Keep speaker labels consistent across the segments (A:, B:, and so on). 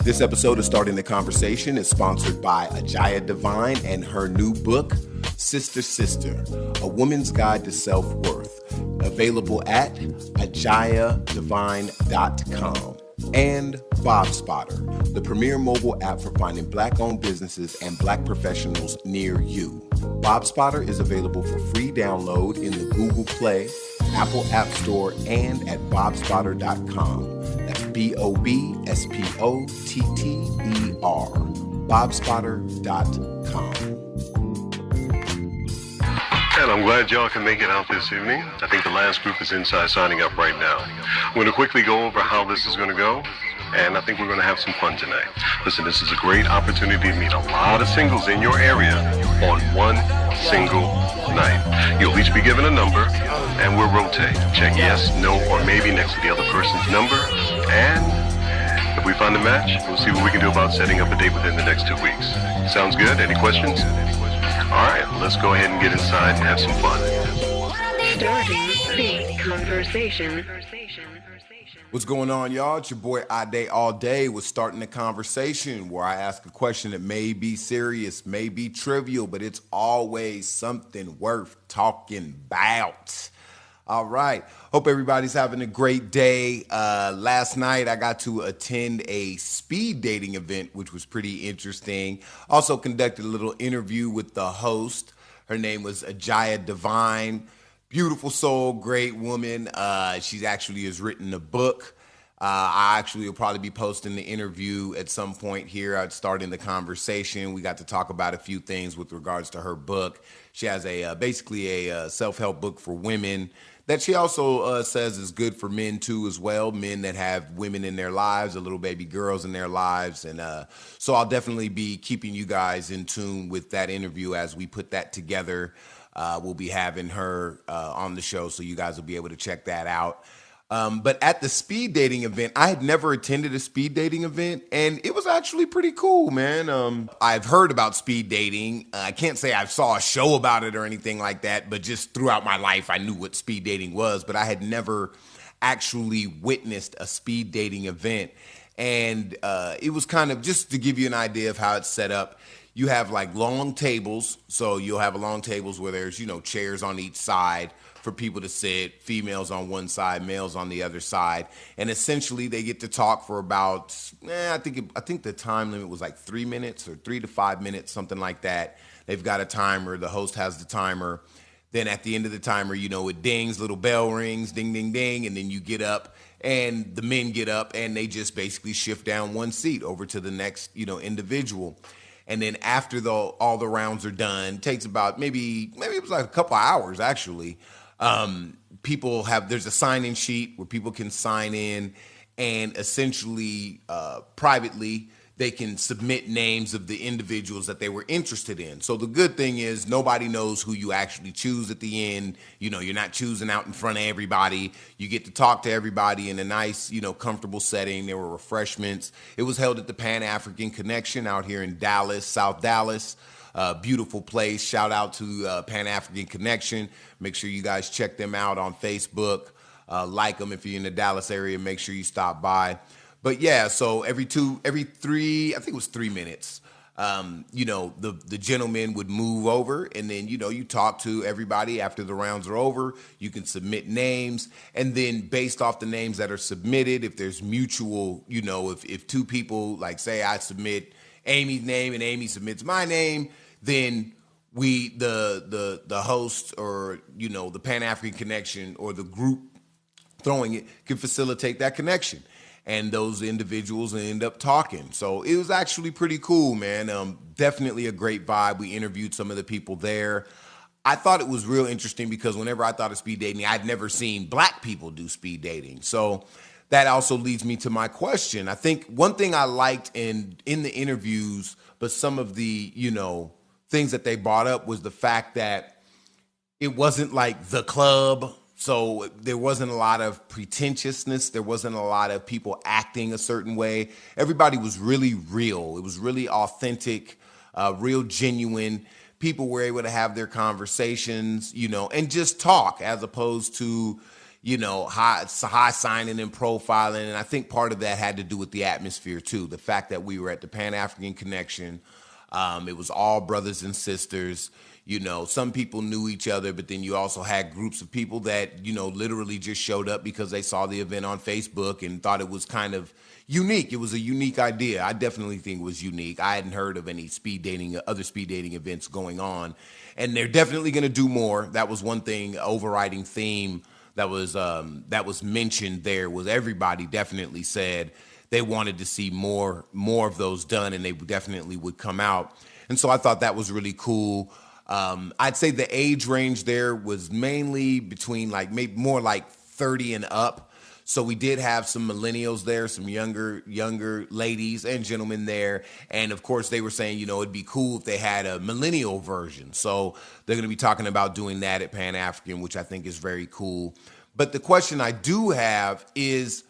A: This episode of Starting the Conversation is sponsored by Ajaya Divine and her new book, Sister Sister, A Woman's Guide to Self-Worth, available at ajayadivine.com. And Bob Spotter, the premier mobile app for finding Black-owned businesses and Black professionals near you. Bob Spotter is available for free download in the Google Play, Apple App Store, and at bobspotter.com. That's BOBSPOTTER, bobspotter.com.
B: And I'm glad y'all can make it out this evening. I think the last group is inside signing up right now. I'm going to quickly go over how this is going to go, and I think we're going to have some fun tonight. Listen, this is a great opportunity to meet a lot of singles in your area on one single night. You'll each be given a number, and we'll rotate. Check yes, no, or maybe next to the other person's number, and if we find a match, we'll see what we can do about setting up a date within the next 2 weeks. Sounds good? Any questions? All right, let's go ahead and get inside and have some fun.
C: Starting the conversation.
A: What's going on, y'all? It's your boy Ade All Day with Starting the Conversation, where I ask a question that may be serious, may be trivial, but it's always something worth talking about. All right. Hope everybody's having a great day. Last night, I got to attend a speed dating event, which was pretty interesting. Also conducted a little interview with the host. Her name was Ajaya Divine. Beautiful soul, great woman. She actually has written a book. I actually will probably be posting the interview at some point here. I'd start in the conversation. We got to talk about a few things with regards to her book. She has basically a self-help book for women that she also says is good for men too as well, men that have women in their lives, or little baby girls in their lives. And so I'll definitely be keeping you guys in tune with that interview as we put that together. We'll be having her on the show, so you guys will be able to check that out. But at the speed dating event, I had never attended a speed dating event, and it was actually pretty cool, man. I've heard about speed dating. I can't say I saw a show about it or anything like that, but just throughout my life, I knew what speed dating was, but I had never actually witnessed a speed dating event. And it was kind of, just to give you an idea of how it's set up, you have like long tables. So you'll have long tables where there's, chairs on each side for people to sit, females on one side, males on the other side. And essentially they get to talk for about, I think the time limit was like 3 minutes or 3 to 5 minutes, something like that. They've got a timer. The host has the timer. Then at the end of the timer, it dings, little bell rings, ding, ding, ding. And then you get up and the men get up and they just basically shift down one seat over to the next, individual. And then after all the rounds are done, takes about maybe it was like a couple hours actually. There's a sign-in sheet where people can sign in, and essentially privately they can submit names of the individuals that they were interested in. So the good thing is nobody knows who you actually choose at the end. You're not choosing out in front of everybody. You get to talk to everybody in a nice, comfortable setting. There were refreshments. It was held at the Pan-African Connection out here in Dallas, South Dallas. Beautiful place. Shout out to Pan-African Connection. Make sure you guys check them out on Facebook. Like them if you're in the Dallas area. Make sure you stop by. But yeah, so every 3, I think it was 3 minutes, the gentleman would move over, and then, you talk to everybody after the rounds are over. You can submit names, and then based off the names that are submitted, if there's mutual, if two people, like say I submit Amy's name and Amy submits my name, then the host or, the Pan-African Connection or the group throwing it can facilitate that connection. And those individuals end up talking. So it was actually pretty cool, man. Definitely a great vibe. We interviewed some of the people there. I thought it was real interesting because whenever I thought of speed dating, I'd never seen Black people do speed dating. So that also leads me to my question. I think one thing I liked in the interviews, but some of the, things that they brought up was the fact that it wasn't like the club. So there wasn't a lot of pretentiousness. There wasn't a lot of people acting a certain way. Everybody was really real. It was really authentic, real genuine. People were able to have their conversations, and just talk as opposed to, high signing and profiling. And I think part of that had to do with the atmosphere too. The fact that we were at the Pan-African Connection. It was all brothers and sisters. Some people knew each other, but then you also had groups of people that, literally just showed up because they saw the event on Facebook and thought it was kind of unique. It was a unique idea. I definitely think it was unique. I hadn't heard of any other speed dating events going on, and they're definitely going to do more. That was one thing, overriding theme that was mentioned there was everybody definitely said they wanted to see more of those done, and they definitely would come out. And so I thought that was really cool. I'd say the age range there was mainly between maybe more like 30 and up. So we did have some millennials there, some younger ladies and gentlemen there. And of course they were saying, it'd be cool if they had a millennial version. So they're going to be talking about doing that at Pan-African, which I think is very cool. But the question I do have is,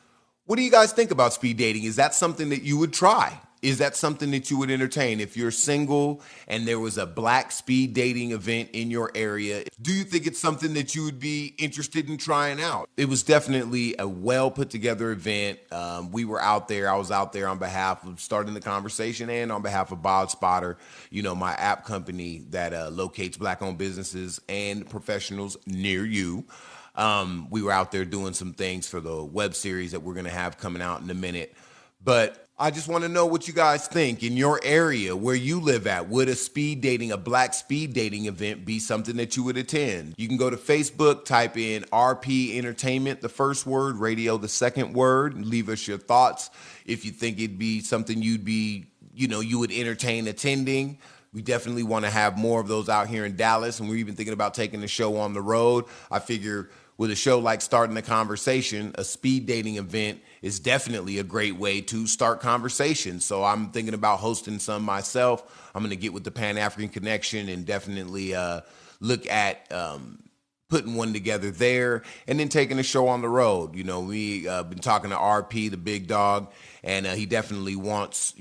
A: what do you guys think about speed dating? Is that something that you would try? Is that something that you would entertain? If you're single and there was a black speed dating event in your area, do you think it's something that you would be interested in trying out? It was definitely a well put together event. We were out there. I was out there on behalf of starting the conversation and on behalf of Bob Spotter, my app company that locates black-owned businesses and professionals near you. We were out there doing some things for the web series that we're going to have coming out in a minute. But I just want to know what you guys think. In your area, where you live at, would a black speed dating event be something that you would attend? You can go to Facebook, type in RP Entertainment, the first word, radio, the second word, and leave us your thoughts. If you think it'd be something you would entertain attending. We definitely want to have more of those out here in Dallas, and we're even thinking about taking the show on the road. I figure with a show like Starting the Conversation, a speed dating event is definitely a great way to start conversation. So I'm thinking about hosting some myself. I'm going to get with the Pan-African Connection and definitely look at putting one together there and then taking the show on the road. We been talking to RP, the big dog, and he definitely wants,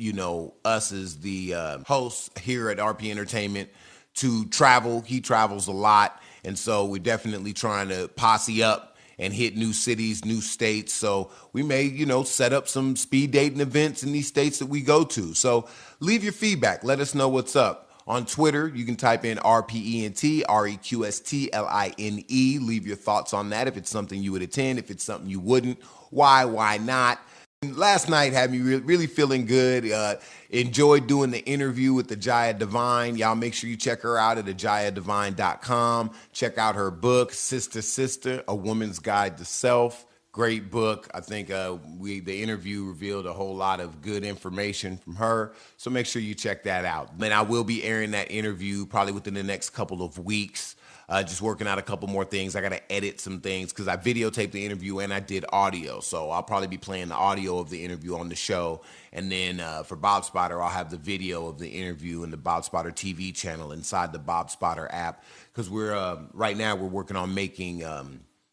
A: us as the hosts here at RP Entertainment to travel. He travels a lot. And so we're definitely trying to posse up and hit new cities, new states. So we may, set up some speed dating events in these states that we go to. So leave your feedback. Let us know what's up. On Twitter, you can type in RPEntRadio. Leave your thoughts on that. If it's something you would attend, if it's something you wouldn't, why not? Last night had me really feeling good. Enjoyed doing the interview with Ajaya Divine. Y'all make sure you check her out at ajayadivine.com. Check out her book, Sister, A Woman's Guide to Self. Great book. I think the interview revealed a whole lot of good information from her. So make sure you check that out. And I will be airing that interview probably within the next couple of weeks. Just working out a couple more things. I got to edit some things because I videotaped the interview and I did audio. So I'll probably be playing the audio of the interview on the show. And then for Bob Spotter, I'll have the video of the interview in the Bob Spotter TV channel inside the Bob Spotter app. Because right now we're working on making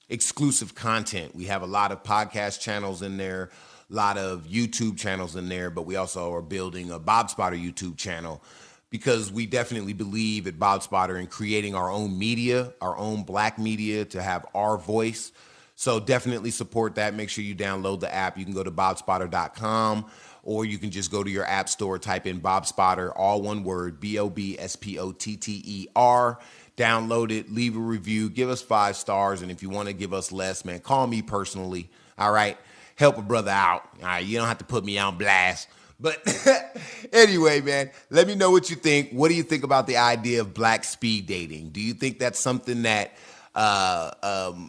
A: exclusive content. We have a lot of podcast channels in there, a lot of YouTube channels in there, but we also are building a Bob Spotter YouTube channel, because we definitely believe at Bob Spotter in creating our own media, our own black media, to have our voice. So definitely support that. Make sure you download the app. You can go to bobspotter.com, or you can just go to your app store, type in Bob Spotter, all one word, BOBSPOTTER. Download it, leave a review, give us 5 stars, and if you want to give us less, man, call me personally, all right? Help a brother out, all right? You don't have to put me on blast. But anyway, man, let me know what you think. What do you think about the idea of black speed dating? Do you think that's something that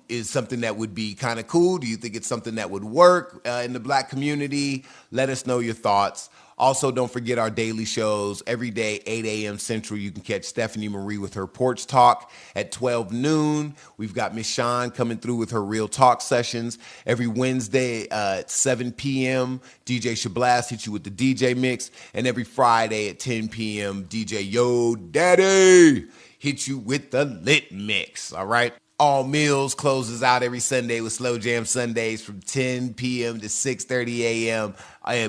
A: is something that would be kind of cool? Do you think it's something that would work in the black community? Let us know your thoughts. Also, don't forget our daily shows. Every day, 8 a.m. Central, you can catch Stephanie Marie with her Porch Talk at 12 noon. We've got Miss Sean coming through with her Real Talk sessions. Every Wednesday at 7 p.m., DJ Shablast hits you with the DJ mix. And every Friday at 10 p.m., DJ Yo Daddy hits you with the lit mix, all right? All Meals closes out every Sunday with Slow Jam Sundays from 10 p.m. to 6:30 a.m.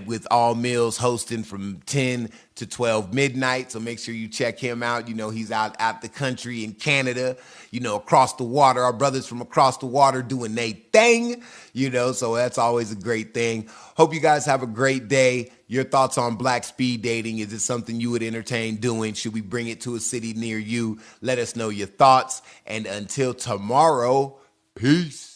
A: With All Meals hosting from 10 to 12 midnight. So make sure you check him out. You know, he's out the country in Canada, you know, across the water. Our brothers from across the water doing their thing, you know, so that's always a great thing. Hope you guys have a great day. Your thoughts on black speed dating. Is it something you would entertain doing? Should we bring it to a city near you? Let us know your thoughts. And until tomorrow, peace.